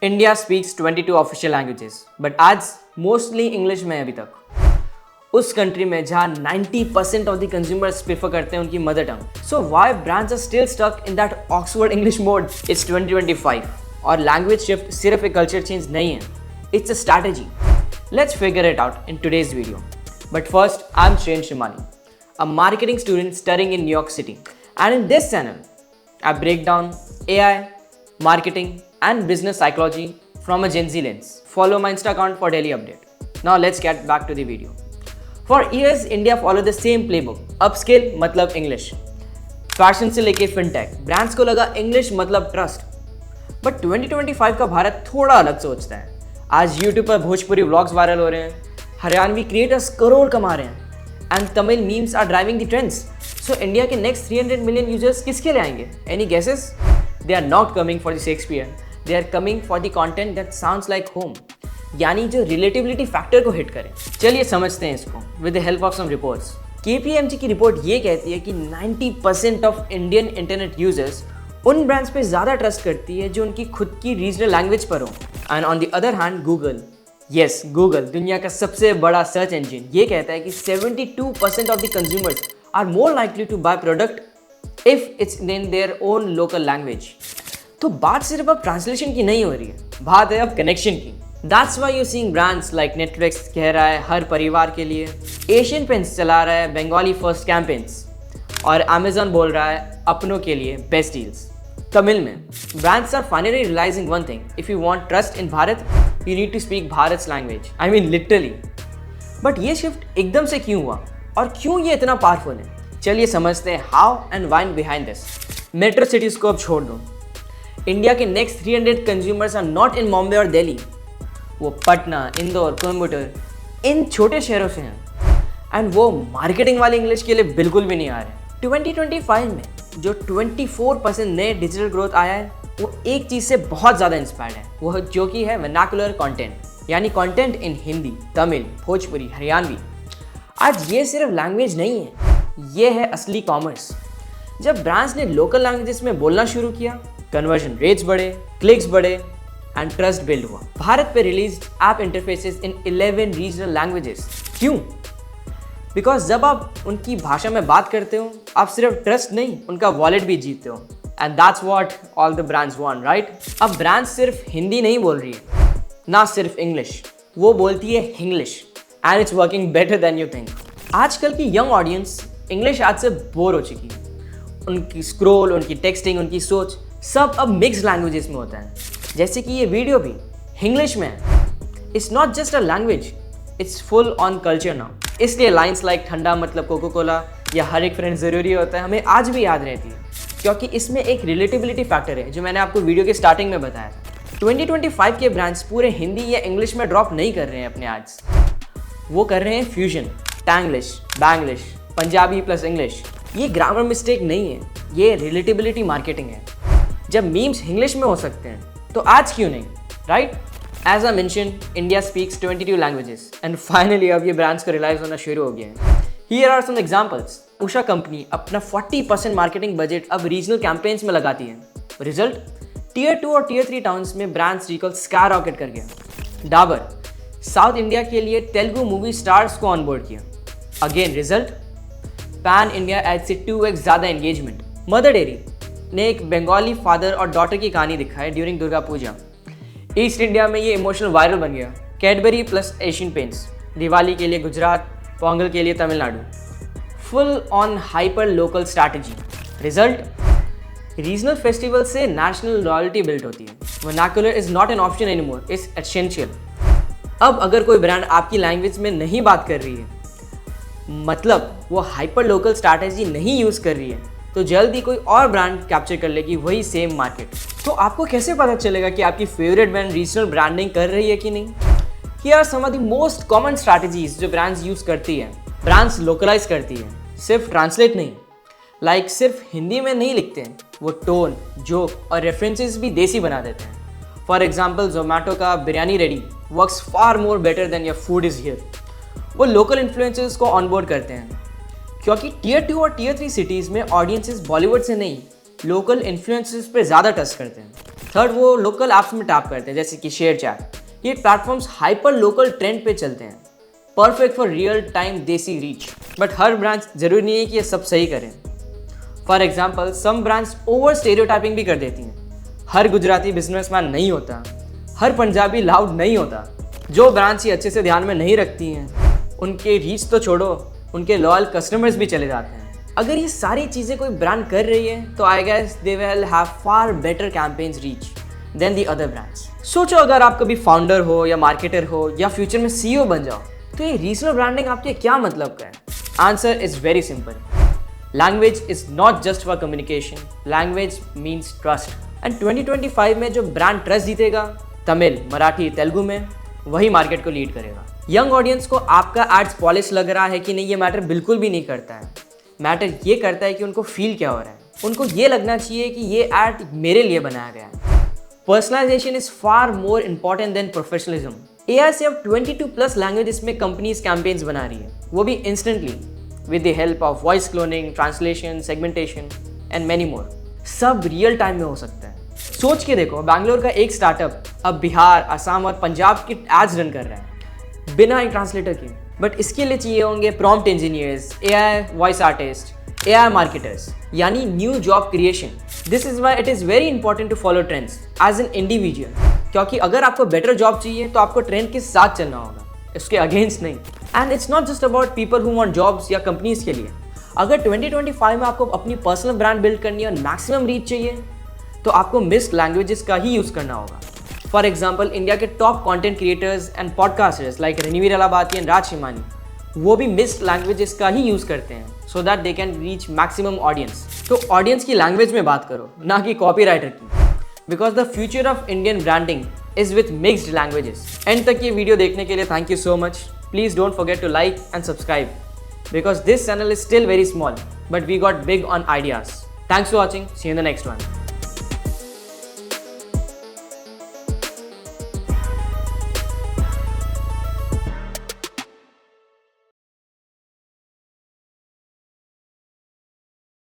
India speaks 22 official languages but आज mostly English में है अभी तक। उस कंट्री में जहाँ 90% ऑफ द कंज्यूमर्स प्रेफर करते हैं उनकी mother tongue. So why brands are still stuck in that Oxford English mode? It's 2025 और लैंग्वेज शिफ्ट सिर्फ एक कल्चर चेंज नहीं है, it's a strategy. Let's figure it out in today's video. But first, I am Shane Shimani, a marketing student studying in New York City. And in this channel, I break down AI, marketing, and business psychology from a Gen Z lens. Follow my Insta account for daily update. Now let's get back to the video. For years, India followed the same playbook. Upskill मतलब English. Fashion से लेके fintech, brands को लगा English मतलब trust. But 2025 का भारत थोड़ा अलग सोचता है। आज यूट्यूब पर भोजपुरी व्लॉग्स वायरल हो रहे हैं, हरियाणवी क्रिएटर्स करोड़ कमा रहे हैं, and Tamil memes are driving the trends. So India के नेक्स्ट 300 मिलियन यूजर्स किसके लिए आएंगे? Any guesses? They are not coming for the Shakespeare, they are coming for the content that sounds like home, यानी जो relatability factor को hit करे। चलिए समझते हैं इसको with the help of some reports. KPMG की रिपोर्ट ये कहती है कि 90% ऑफ इंडियन इंटरनेट यूजर्स उन ब्रांड्स पे ज़्यादा ट्रस्ट करती है जो उनकी खुद की रीजनल लैंग्वेज पर हो। And on the other hand Google, yes Google, दुनिया का सबसे बड़ा सर्च इंजन, ये कहता है कि 72% of the consumers are more likely to buy product if it's in their own local language. तो बात सिर्फ अब ट्रांसलेशन की नहीं हो रही है, बात है अब कनेक्शन की। That's why you seeing brands like Netflix कह रहा है हर परिवार के लिए, एशियन पेंट्स चला रहा है बंगाली फर्स्ट कैंपेन्स, और अमेजॉन बोल रहा है अपनों के लिए बेस्ट डील्स। तमिल में brands are finally realizing one thing, if you want trust in Bharat you need to speak Bharat language, I mean literally. But ये शिफ्ट एकदम से क्यों हुआ और क्यों ये इतना पावरफुल है? चलिए समझते हैं how and why behind this. Metro cities को अब छोड़ दो। इंडिया के next 300 consumers are not in Bombay और दिल्ली, वो पटना, इंदौर, कोयम्बटूर, इन छोटे शहरों से हैं, एंड वो मार्केटिंग वाली इंग्लिश के लिए बिल्कुल भी नहीं आ रहे। 2025 में जो 24% नए डिजिटल ग्रोथ आया है वो एक चीज़ से बहुत ज़्यादा इंस्पायर्ड है, वो जो कि है वर्नाकुलर कंटेंट, यानी कंटेंट इन हिंदी, तमिल, भोजपुरी, हरियाणवी। आज ये सिर्फ लैंग्वेज नहीं है, ये है असली कॉमर्स। जब ब्रांड्स ने लोकल लैंग्वेजेस में बोलना शुरू किया, कन्वर्जन रेट्स बढ़े, क्लिक्स बढ़े एंड ट्रस्ट बिल्ड हुआ। भारत पे रिलीज्ड ऐप इंटरफेसेस इन 11 रीजनल लैंग्वेजेस। क्यों? बिकॉज जब आप उनकी भाषा में बात करते हो, आप सिर्फ ट्रस्ट नहीं, उनका वॉलेट भी जीतते हो। And that's what all the brands want, right? अब ब्रांड्स सिर्फ हिंदी नहीं बोल रही है, ना सिर्फ इंग्लिश, वो बोलती है Hinglish, and it's working better than you think. आजकल की यंग ऑडियंस इंग्लिश आज से बोर हो चुकी है। उनकी स्क्रोल, उनकी टेक्सटिंग, उनकी सोच सब अब मिक्स लैंग्वेजेस में होता है, जैसे कि ये वीडियो भी इंग्लिश में है। It's not just a language, it's full on culture now. इसलिए लाइन्स लाइक ठंडा मतलब कोको कोला या हर एक फ्रेंड ज़रूरी होता है हमें आज भी याद रहती है, क्योंकि इसमें एक रिलेटिबिलिटी फैक्टर है जो मैंने आपको वीडियो के स्टार्टिंग में बताया था। 2025 के ब्रांड्स पूरे हिंदी या इंग्लिश में ड्रॉप नहीं कर रहे हैं अपने एड्स, वो कर रहे हैं फ्यूजन, टैंग्लिश, बैंग्लिश, पंजाबी प्लस इंग्लिश। ये ग्रामर मिस्टेक नहीं है, ये रिलेटिबिलिटी मार्केटिंग है। जब मीम्स इंग्लिश में हो सकते हैं तो आज क्यों नहीं, right? As I mention, India speaks 22 languages and finally अब ये ब्रांड्स को रियलाइज होना शुरू हो गया है। Here are some examples. Usha company अपना 40% मार्केटिंग बजट अब रीजनल कैंपेन्स में लगाती है। रिजल्ट, टियर 2 और टियर 3 टाउन्स में ब्रांड्स रिकॉल स्काई रॉकेट कर गया। डाबर, साउथ इंडिया के लिए तेलुगु मूवी स्टार्स को ऑनबोर्ड किया। Again result, pan India ad से 2x ज़्यादा एंगेजमेंट। मदर डेयरी ने एक बंगाली फादर और डॉटर की कहानी दिखाई during Durga Puja. East India में ये इमोशनल वायरल बन गया। Cadbury plus Asian paints, Diwali के लिए गुजरात, पोंगल के लिए Tamil Nadu. Full on hyper local strategy. Result, regional festival से नेशनल लॉयल्टी बिल्ड होती है। Vernacular is not an option anymore, it's essential. अब अगर कोई ब्रांड आपकी लैंग्वेज में नहीं बात कर रही है, मतलब वो हाइपर लोकल स्ट्रैटेजी नहीं यूज़ कर रही है, तो जल्दी कोई और ब्रांड कैप्चर कर लेगी वही सेम मार्केट। तो आपको कैसे पता चलेगा कि आपकी फेवरेट ब्रांड रीजनल ब्रांडिंग कर रही है कि नहीं? Here are some of the most common strategies जो ब्रांड्स यूज़ करती है। ब्रांड्स लोकलाइज करती है, सिर्फ ट्रांसलेट नहीं, लाइक सिर्फ हिंदी में नहीं लिखते हैं, वो टोन, जोक और रेफरेंसेस भी देसी बना देते हैं। फॉर एग्जाम्पल, जोमेटो का biryani ready works far more better than your food is here. वो लोकल इन्फ्लुएंसर्स को ऑनबोर्ड करते हैं, क्योंकि टियर 2 और टियर 3 सिटीज़ में ऑडियंसेस बॉलीवुड से नहीं, लोकल इन्फ्लुएंसर्स पे ज़्यादा ट्रस्ट करते हैं। थर्ड, वो लोकल ऐप्स में टैप करते हैं जैसे कि शेयर चैट। ये प्लेटफॉर्म्स हाइपर लोकल ट्रेंड पे चलते हैं, perfect for real time desi reach. But हर ब्रांच जरूरी नहीं है कि ये सब सही करें। For example, some brands over stereotyping भी कर देती हैं। हर गुजराती बिजनेसमैन नहीं होता, हर पंजाबी लाउड नहीं होता। जो ब्रांड्स ये अच्छे से ध्यान में नहीं रखती हैं, उनके रीच तो छोड़ो, उनके लॉयल कस्टमर्स भी चले जाते हैं। अगर ये सारी चीज़ें कोई ब्रांड कर रही है तो I guess they will have far better campaigns reach than the other brands. सोचो, अगर आप कभी फाउंडर हो या मार्केटर हो या फ्यूचर में CEO बन जाओ, तो ये रीजनल ब्रांडिंग आपके क्या मतलब का है? Answer is very simple. Language is not just for communication, language means trust. And 2025 में जो ब्रांड ट्रस्ट जीतेगा तमिल, मराठी, तेलुगु में, वही मार्केट को लीड करेगा। यंग ऑडियंस को आपका एड्स पॉलिश लग रहा है कि नहीं, ये मैटर बिल्कुल भी नहीं करता है। मैटर ये करता है कि उनको फील क्या हो रहा है। उनको ये लगना चाहिए कि ये एड मेरे लिए बनाया गया है। Personalisation is far more important than professionalism. AI से अब 22+ लैंग्वेजेस में कंपनीज कैंपेन्स बना रही है, वो भी instantly, with the help of voice cloning, translation, segmentation and many more. सब रियल टाइम में हो सकता है। सोच के देखो, बैंगलोर का एक स्टार्टअप अब बिहार, असम और पंजाब की एड्स रन कर रहा है बिना एक ट्रांसलेटर के। बट इसके लिए चाहिए होंगे prompt engineers, AI voice artist, AI marketers, यानी new job creation. This is why it is very important to follow trends as an individual, क्योंकि अगर आपको बेटर जॉब चाहिए तो आपको ट्रेंड के साथ चलना होगा, इसके अगेंस्ट नहीं। And it's not just about people who want jobs या कंपनीज के लिए। अगर 2025 में आपको अपनी पर्सनल ब्रांड बिल्ड करनी है और मैक्सिमम रीच चाहिए, तो आपको मिक्स्ड लैंग्वेजेस का ही यूज़ करना होगा। फॉर एग्जाम्पल, इंडिया के top content creators and podcasters like Ranveer Allahbadia and Raj Shamani, वो भी मिक्स्ड लैंग्वेजेस का ही यूज़ करते हैं so that they can reach maximum audience. तो ऑडियंस की लैंग्वेज में बात करो, ना कि कॉपीराइटर की, because the future of Indian branding is with mixed languages. End तक ये वीडियो देखने के लिए thank you so much. Please don't forget to like and subscribe because this channel is still very small, but we got big on ideas. Thanks for watching. See you in the next one.